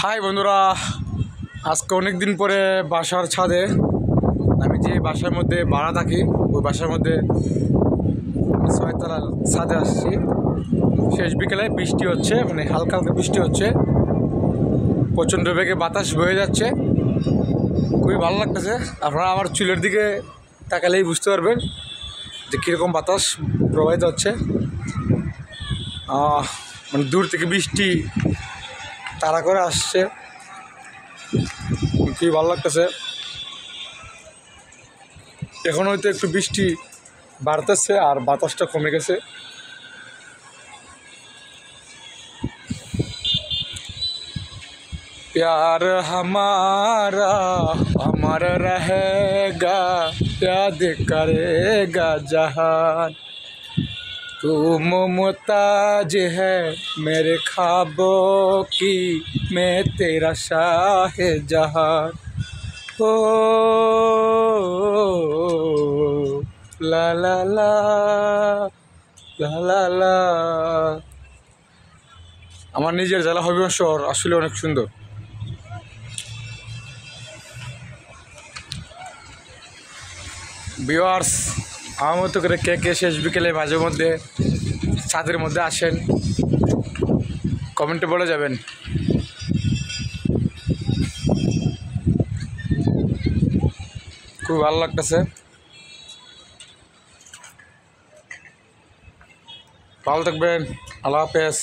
High বন্ধুরা, আজকে অনেক দিন পরে বাসার ছাদে, আমি যে বাসার মধ্যে ভাড়া থাকি ওই বাসার মধ্যে 6 তলার ছাদে আসছি। শেষ বিকেলে বৃষ্টি হচ্ছে, মানে হালকা হালকা বৃষ্টি হচ্ছে, প্রচণ্ড বেগে বাতাস বয়ে যাচ্ছে, খুবই ভালো লাগতেছে। আপনারা আমার চুলের দিকে তাকালেই বুঝতে পারবেন যে কীরকম বাতাস প্রবাহিত হচ্ছে। মানে দূর থেকে বৃষ্টি তাড়া করে আসছে, খুবই ভালো লাগতেছে। এখন হয়তো একটু বৃষ্টি বাড়তেছে আর বাতাসটা কমে গেছে। प्यार हमारा अमर रहेगा, याद करेगा जहान। तू मुमताज है मेरे ख्वाबों की, मैं तेरा शाह जहान। ओ ला ला ला লা লা লা। আমার নিজের জেলা হবিগঞ্জ শহর আসলে অনেক সুন্দর। ভিউয়ার্স, আমার মতো করে কে কে শেষ বিকেলে মাঝে মধ্যে ছাদের মধ্যে আসেন, কমেন্টে বলে যাবেন। খুব ভালো লাগতেছে। ভালো থাকবেন, আল্লাহ হাফেজ।